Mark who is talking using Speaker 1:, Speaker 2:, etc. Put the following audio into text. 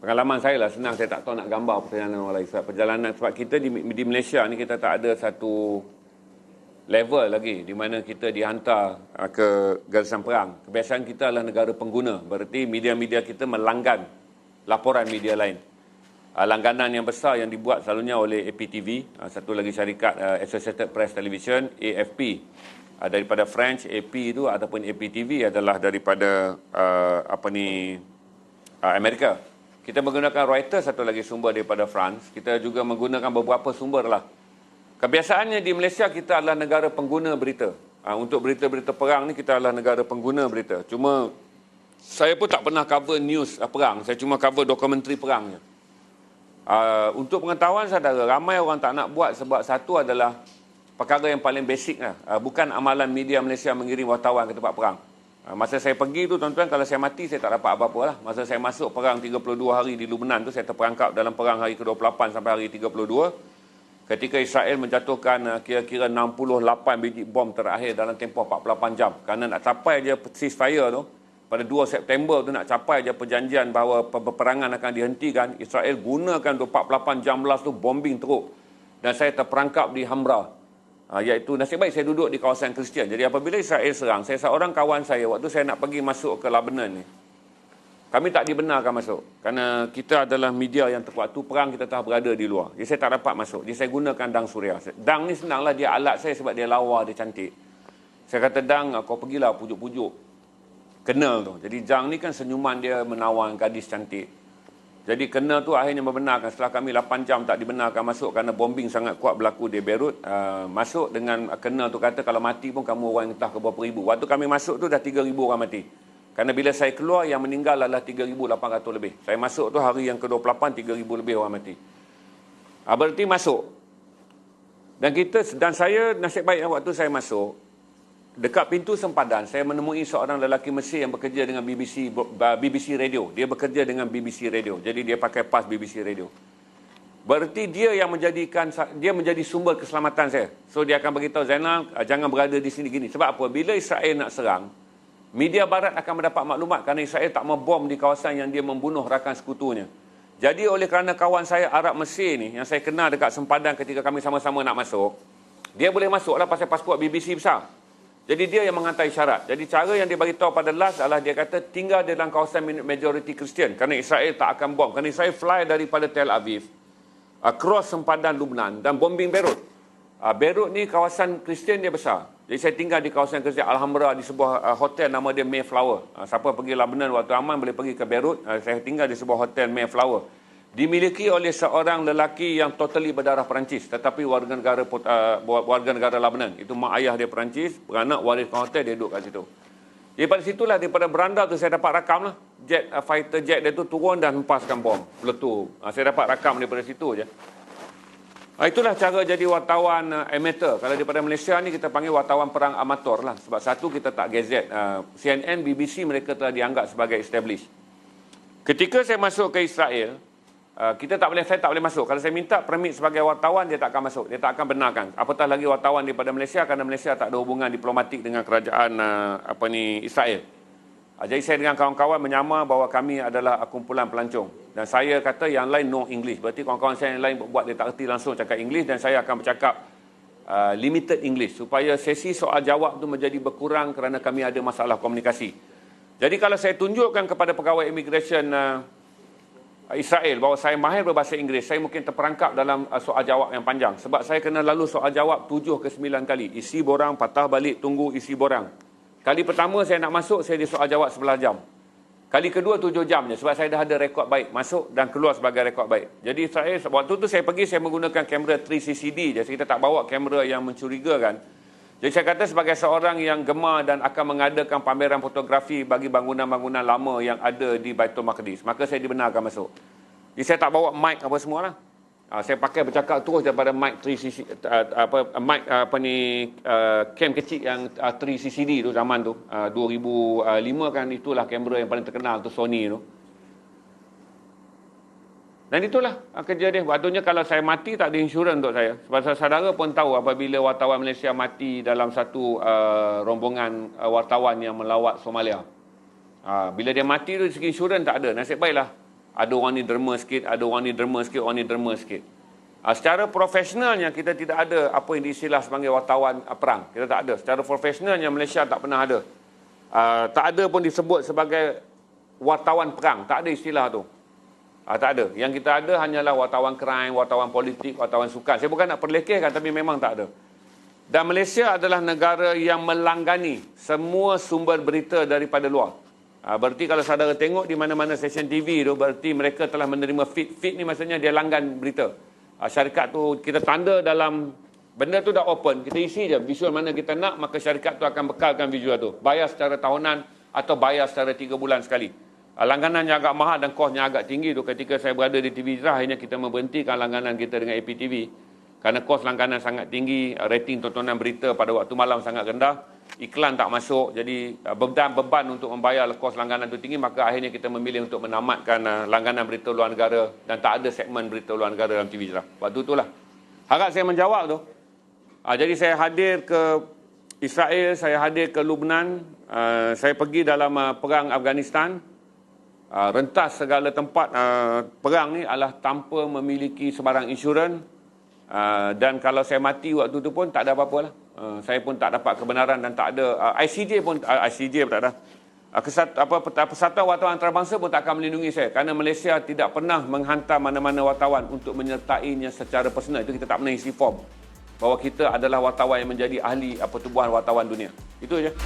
Speaker 1: pengalaman saya lah, senang, saya tak tahu nak gambar perjalanan orang lain. Sebab perjalanan, sebab kita di Malaysia ni kita tak ada satu level lagi di mana kita dihantar ke garisan perang. Kebiasaan kita adalah negara pengguna, berarti media-media kita melanggan laporan media lain. Langganan yang besar yang dibuat selalunya oleh APTV, satu lagi syarikat Associated Press Television, AFP, daripada French. AP itu ataupun APTV adalah daripada Amerika. Kita menggunakan Reuters, satu lagi sumber daripada France. Kita juga menggunakan beberapa sumber lah. Kebiasaannya di Malaysia kita adalah negara pengguna berita. Untuk berita-berita perang ni kita adalah negara pengguna berita. Cuma saya pun tak pernah cover news perang. Saya cuma cover dokumentari perangnya. Untuk pengetahuan saudara, ramai orang tak nak buat sebab satu adalah perkara yang paling basic lah. Bukan amalan media Malaysia mengirim wartawan ke tempat perang. Masa saya pergi tu tuan-tuan, kalau saya mati saya tak dapat apa-apa lah. Masa saya masuk perang 32 hari di Lubnan tu, saya terperangkap dalam perang hari ke-28 sampai hari 32. Ketika Israel menjatuhkan kira-kira 68 biji bom terakhir dalam tempoh 48 jam. Kerana nak capai je ceasefire tu, pada 2 September tu nak capai je perjanjian bahawa peperangan akan dihentikan, Israel gunakan 48 jam belas tu bombing teruk. Dan saya terperangkap di Hamra. Iaitu nasib baik saya duduk di kawasan Kristian. Jadi apabila Israel serang, saya seorang kawan saya, waktu saya nak pergi masuk ke Lebanon ni, kami tak dibenarkan masuk. Kerana kita adalah media yang waktu perang kita telah berada di luar. Jadi saya tak dapat masuk. Jadi saya gunakan dang suria. Dang ni senanglah, dia alat saya sebab dia lawa, dia cantik. Saya kata, dang kau pergilah pujuk-pujuk kenal tu. Jadi dang ni kan senyuman dia menawan gadis cantik. Jadi kena tu akhirnya membenarkan. Setelah kami 8 jam tak dibenarkan masuk kerana bombing sangat kuat berlaku di Beirut. Masuk dengan kena tu kata kalau mati pun kamu orang entah ke berapa ribu. Waktu kami masuk tu dah 3,000 orang mati. Kerana bila saya keluar yang meninggal adalah 3,800 lebih. Saya masuk tu hari yang ke-28 3,000 lebih orang mati. Berarti masuk. Dan saya nasib baik waktu saya masuk, dekat pintu sempadan, saya menemui seorang lelaki Mesir yang bekerja dengan BBC Radio. Dia bekerja dengan BBC Radio. Jadi dia pakai pas BBC Radio. Berarti dia yang menjadi sumber keselamatan saya. So dia akan beritahu, Zainal, jangan berada di sini gini. Sebab apa? Bila Israel nak serang, media barat akan mendapat maklumat kerana Israel tak membom di kawasan yang dia membunuh rakan sekutunya. Jadi oleh kerana kawan saya Arab Mesir ni, yang saya kenal dekat sempadan ketika kami sama-sama nak masuk, dia boleh masuk lah pasal pasport BBC besar. Jadi dia yang menghantar isyarat. Jadi cara yang dia beritahu pada last adalah dia kata tinggal di dalam kawasan majoriti Kristian. Kerana Israel tak akan bom. Kerana Israel fly daripada Tel Aviv, cross sempadan Lubnan dan bombing Beirut. Beirut ni kawasan Kristian dia besar. Jadi saya tinggal di kawasan Kristian Alhambra di sebuah hotel nama dia Mayflower. Siapa pergi Lebanon waktu aman boleh pergi ke Beirut. Saya tinggal di sebuah hotel Mayflower. Dimiliki oleh seorang lelaki yang totally berdarah Perancis, tetapi warga negara Lebanon. Itu mak ayah dia Perancis, beranak wariskan hotel, dia duduk kat situ. Jadi pada situlah, daripada beranda tu saya dapat rakam lah. Fighter jet dia tu turun dan hempaskan bom, meletup. Saya dapat rakam daripada situ je. Itulah cara jadi wartawan amateur. Kalau daripada Malaysia ni kita panggil wartawan perang amator lah. Sebab satu, kita tak gazette. CNN, BBC mereka telah dianggap sebagai established. Ketika saya masuk ke Israel, saya tak boleh masuk. Kalau saya minta permit sebagai wartawan, dia tak akan masuk. Dia tak akan benarkan. Apatah lagi wartawan daripada Malaysia, kerana Malaysia tak ada hubungan diplomatik dengan kerajaan Israel. Jadi saya dengan kawan-kawan menyamar bahawa kami adalah kumpulan pelancong. Dan saya kata yang lain no English. Berarti kawan-kawan saya yang lain buat dia tak erti langsung cakap English, dan saya akan bercakap limited English supaya sesi soal jawab tu menjadi berkurang kerana kami ada masalah komunikasi. Jadi kalau saya tunjukkan kepada pegawai immigration Israel bahawa saya mahir berbahasa Inggeris, saya mungkin terperangkap dalam soal jawab yang panjang. Sebab saya kena lalu soal jawab 7 ke 9 kali. Isi borang, patah balik, tunggu isi borang. Kali pertama saya nak masuk, saya di soal jawab 11 jam. Kali kedua 7 jam je, sebab saya dah ada rekod baik. Masuk dan keluar sebagai rekod baik. Jadi Israel, waktu tu saya pergi, saya menggunakan kamera 3CCD je. Kita tak bawa kamera yang mencurigakan. Jadi saya kata sebagai seorang yang gemar dan akan mengadakan pameran fotografi bagi bangunan-bangunan lama yang ada di Baitul Maqdis, maka saya dibenarkan masuk. Jadi saya tak bawa mic apa semualah. Saya pakai bercakap terus daripada mic 3cc cam kecil yang 3CCD tu zaman tu. 2005 kan, itulah kamera yang paling terkenal tu, Sony tu. Dan itulah kerja dia. Waktunya kalau saya mati tak ada insurans untuk saya. Sebab saudara pun tahu apabila wartawan Malaysia mati dalam satu rombongan wartawan yang melawat Somalia. Bila dia mati tu segi insurans tak ada. Nasib baiklah Ada orang ni derma sikit, ada orang ni derma sikit, orang ni derma sikit. Secara profesionalnya kita tidak ada apa yang diistilah sebagai wartawan perang. Kita tak ada. Secara profesionalnya Malaysia tak pernah ada. Tak ada pun disebut sebagai wartawan perang. Tak ada istilah tu. Tak ada. Yang kita ada hanyalah wartawan crime, wartawan politik, wartawan sukan. Saya bukan nak perlekehkan tapi memang tak ada. Dan Malaysia adalah negara yang melanggani semua sumber berita daripada luar. Berarti kalau saudara tengok di mana-mana stesen TV tu, berarti mereka telah menerima feed. Feed ni maksudnya dia langgan berita. Syarikat tu kita tanda dalam, benda tu dah open, kita isi je visual mana kita nak, maka syarikat tu akan bekalkan visual tu. Bayar secara tahunan atau bayar secara 3 bulan sekali. Langganannya agak mahal dan kosnya agak tinggi tu. Ketika saya berada di TV Hijrah, akhirnya kita memberhentikan langganan kita dengan APTV. Kerana kos langganan sangat tinggi, rating tontonan berita pada waktu malam sangat rendah. Iklan tak masuk, jadi beban untuk membayar kos langganan itu tinggi, maka akhirnya kita memilih untuk menamatkan langganan berita luar negara dan tak ada segmen berita luar negara dalam TV Hijrah. Waktu itulah. Harap saya menjawab tu. Jadi saya hadir ke Israel, saya hadir ke Lebanon, saya pergi dalam perang Afghanistan, rentas segala tempat perang ni adalah tanpa memiliki sebarang insurans, dan kalau saya mati waktu tu pun tak ada apa-apa lah. Saya pun tak dapat kebenaran dan tak ada ICJ pun tak ada. Persatuan Wartawan Antarabangsa pun tak akan melindungi saya kerana Malaysia tidak pernah menghantar mana-mana wartawan untuk menyertainya secara personal. Itu kita tak pernah isi form bahawa kita adalah wartawan yang menjadi ahli pertubuhan wartawan dunia. Itu aja.